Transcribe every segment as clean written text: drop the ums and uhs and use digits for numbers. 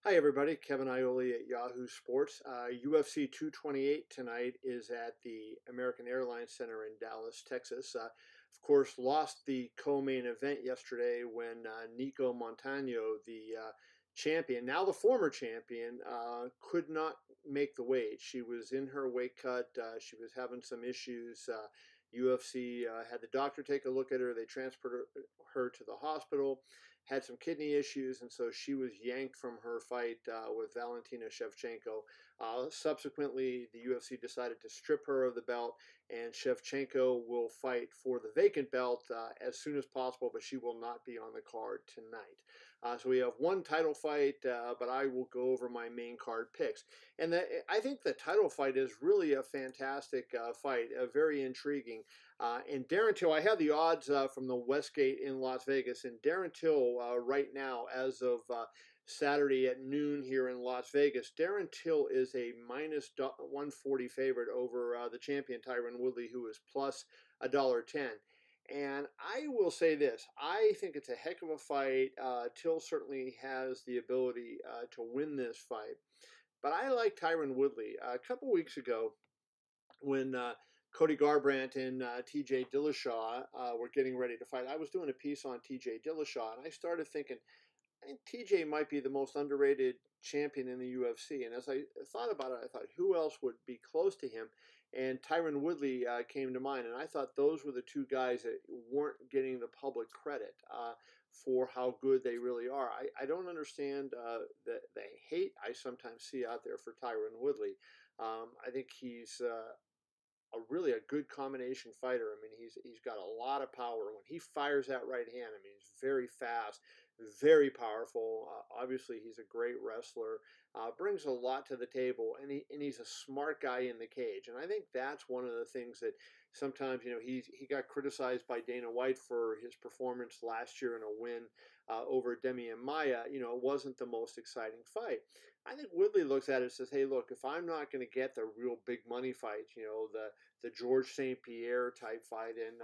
Hi, everybody. Kevin Iole at Yahoo Sports. UFC 228 tonight is at the American Airlines Center in Dallas, Texas. Of course, lost the co-main event yesterday when Nico Montano, the champion, now the former champion, could not make the weight. She was in her weight cut. She was having some issues. UFC had the doctor take a look at her. They transferred her to the hospital, had some kidney issues, and so she was yanked from her fight with Valentina Shevchenko. Subsequently, the UFC decided to strip her of the belt, and Shevchenko will fight for the vacant belt as soon as possible, but she will not be on the card tonight. So we have one title fight, but I will go over my main card picks. And I think the title fight is really a fantastic fight, very intriguing. And Darren Till, I have the odds from the Westgate in Las Vegas, and Darren Till right now, as of Saturday at noon here in Las Vegas, Darren Till is a minus 140 favorite over the champion Tyron Woodley, who is plus $1.10. And I will say this, I think it's a heck of a fight. Till certainly has the ability to win this fight. But I like Tyron Woodley. A couple weeks ago, when Cody Garbrandt and TJ Dillashaw were getting ready to fight, I was doing a piece on TJ Dillashaw, and I started thinking, I think TJ might be the most underrated champion in the UFC. And as I thought about it, I thought, who else would be close to him? And Tyron Woodley came to mind. And I thought those were the two guys that weren't getting the public credit for how good they really are. I don't understand the hate I sometimes see out there for Tyron Woodley. I think he's really a good combination fighter. I mean, he's got a lot of power. When he fires that right hand, I mean, he's very fast, very powerful. Obviously, he's a great wrestler. Brings a lot to the table, and he's a smart guy in the cage. And I think that's one of the things that sometimes, he got criticized by Dana White for his performance last year in a win over Demian Maia. It wasn't the most exciting fight. I think Woodley looks at it and says, "Hey, look, if I'm not going to get the real big money fights, the George St. Pierre type fight and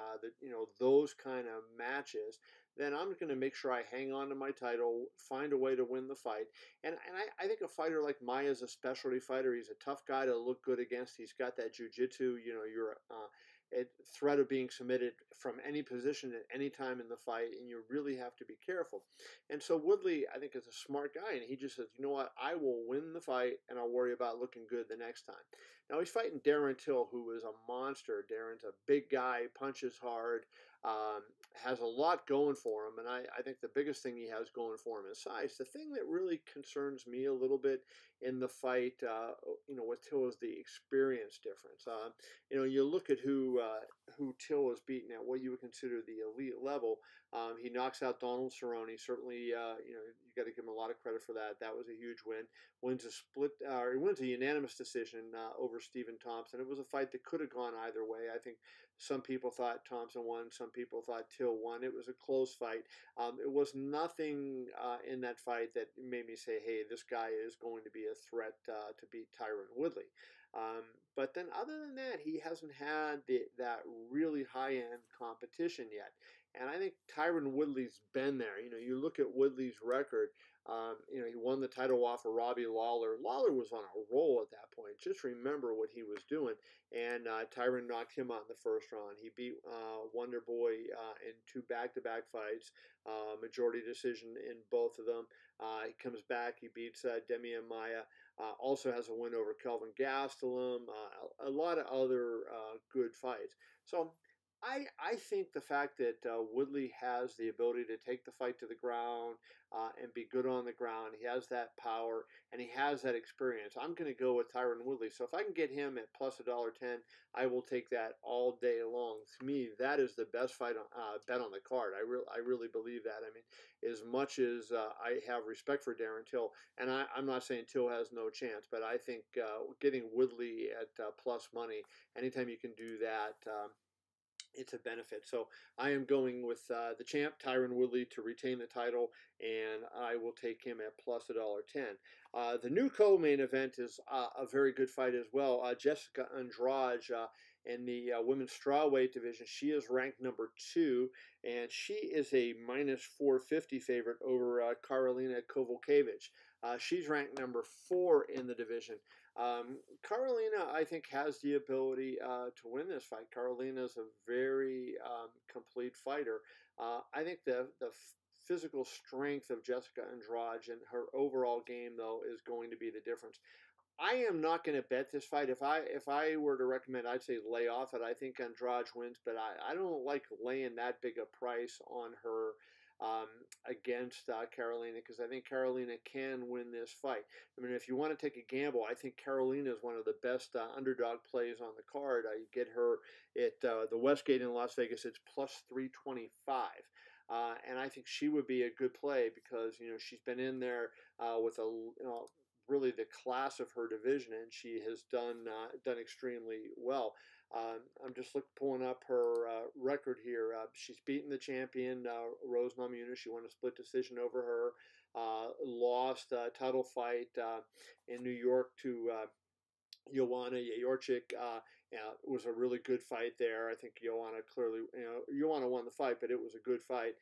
those kind of matches, then I'm going to make sure I hang on to my title, find a way to win the fight." And I think a fighter like Maia is a specialty fighter. He's a tough guy to look good against. He's got that jiu-jitsu. You're a threat of being submitted from any position at any time in the fight, and you really have to be careful. And so Woodley, I think, is a smart guy, and he just says, "You know what? I will win the fight, and I'll worry about looking good the next time." Now he's fighting Darren Till, who is a monster. Darren's a big guy, punches hard, has a lot going for him, and I think the biggest thing he has going for him is size. The thing that really concerns me a little bit in the fight, with Till is the experience difference. You look at who Till is beaten at what you would consider the elite level. He knocks out Donald Cerrone. Certainly, you got to give him a lot of credit for that. That was a huge win. Wins a split, he wins a unanimous decision over Stephen Thompson. It was a fight that could have gone either way. I think some people thought Thompson won. Some people thought Till won. It was a close fight. It was nothing in that fight that made me say, "Hey, this guy is going to be a threat to beat Tyron Woodley." But then, other than that, he hasn't had that really high-end competition yet. And I think Tyron Woodley's been there. You look at Woodley's record. He won the title off of Robbie Lawler. Lawler was on a roll at that point. Just remember what he was doing. And Tyron knocked him out in the first round. He beat Wonder Boy in two back-to-back fights, majority decision in both of them. He comes back. He beats Demian Maia. Also has a win over Kelvin Gastelum. A lot of other good fights. So I think the fact that Woodley has the ability to take the fight to the ground and be good on the ground, he has that power and he has that experience. I'm going to go with Tyron Woodley. So if I can get him at plus $1.10, I will take that all day long. To me, that is the best fight bet on the card. I really believe that. I mean, as much as I have respect for Darren Till, and I'm not saying Till has no chance, but I think getting Woodley at plus money, anytime you can do that, it's a benefit. So I am going with the champ, Tyron Woodley, to retain the title, and I will take him at plus $1.10. The new co-main event is a very good fight as well. Jessica Andrade in the women's strawweight division. She is ranked number 2, and she is a minus 450 favorite over Karolina Kowalkiewicz. She's ranked number 4 in the division. Karolina, I think, has the ability to win this fight. Karolina is a very complete fighter. I think the physical strength of Jessica Andrade and her overall game, though, is going to be the difference. I am not going to bet this fight. If I were to recommend, I'd say lay off it. I think Andrade wins, but I don't like laying that big a price on her against Karolina, because I think Karolina can win this fight. I mean, if you want to take a gamble, I think Karolina is one of the best underdog plays on the card. You get her at the Westgate in Las Vegas. It's plus 325. And I think she would be a good play because, she's been in there with really the class of her division, and she has done extremely well. I'm just pulling up her record here. She's beaten the champion, Rose Namajunas. She won a split decision over her. Lost a title fight in New York to Joanna Jędrzejczyk. It was a really good fight there. I think Joanna clearly, Joanna won the fight, but it was a good fight.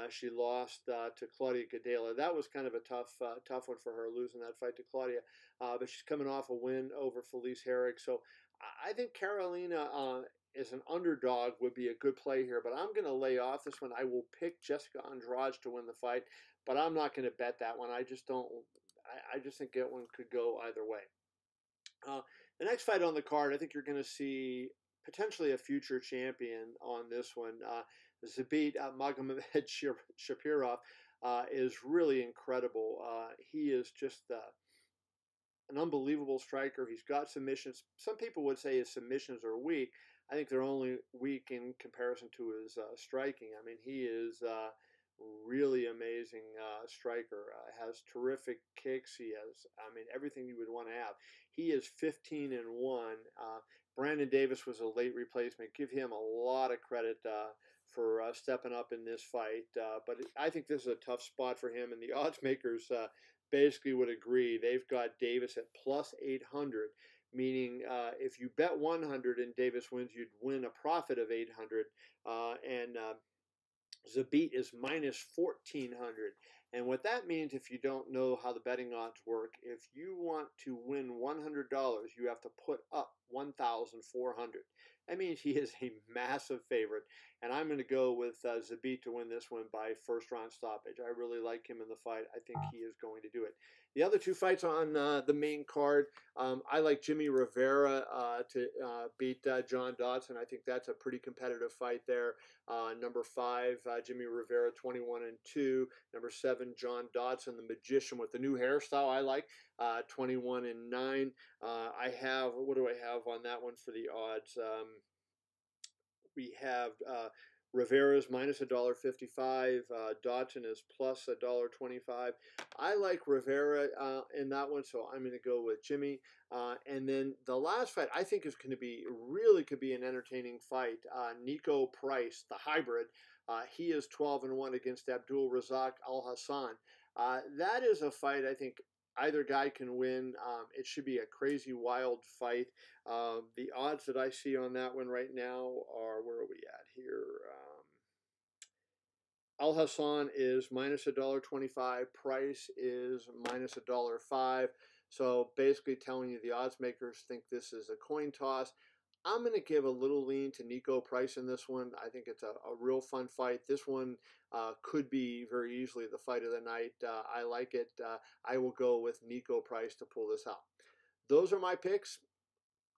She lost to Claudia Gadelha. That was kind of a tough one for her, losing that fight to Claudia. But she's coming off a win over Felice Herrig. So I think Karolina as an underdog would be a good play here. But I'm going to lay off this one. I will pick Jessica Andrade to win the fight, but I'm not going to bet that one. I just don't. I just think that one could go either way. The next fight on the card, I think you're going to see potentially a future champion on this one. Zabit Magomedsharipov is really incredible. He is just an unbelievable striker. He's got submissions. Some people would say his submissions are weak. I think they're only weak in comparison to his striking. I mean, he is really amazing striker. Has terrific kicks. He has, everything you would want to have. He is 15-1. Brandon Davis was a late replacement. Give him a lot of credit for stepping up in this fight. But I think this is a tough spot for him, and the odds makers basically would agree. They've got Davis at plus 800, meaning if you bet 100 and Davis wins, you'd win a profit of 800. And Zabit is minus 1,400. And what that means, if you don't know how the betting odds work, if you want to win $100, you have to put up 1,400. That means he is a massive favorite. And I'm going to go with Zabit to win this one by first round stoppage. I really like him in the fight. I think he is going to do it. The other two fights on the main card, I like Jimmie Rivera to beat John Dodson. I think that's a pretty competitive fight there. Number 5, Jimmie Rivera, 21-2. Number 7, John Dodson, the magician with the new hairstyle. I like 21-9. I have, what do I have on that one for the odds? We have Rivera's minus $1.55. Dodson is plus $1.25. I like Rivera in that one, so I'm going to go with Jimmie. And then the last fight I think is going to be could be an entertaining fight. Niko Price, the hybrid. He is 12-1 against Abdul Razak Alhassan. That is a fight I think either guy can win. It should be a crazy, wild fight. The odds that I see on that one right now are, where are we at here? Alhassan is minus $1.25. Price is minus $1.05. So basically telling you the odds makers think this is a coin toss. I'm going to give a little lean to Niko Price in this one. I think it's a real fun fight. This one could be very easily the fight of the night. I like it. I will go with Niko Price to pull this out. Those are my picks.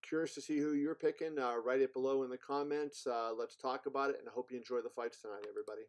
Curious to see who you're picking. Write it below in the comments. Let's talk about it, and I hope you enjoy the fights tonight, everybody.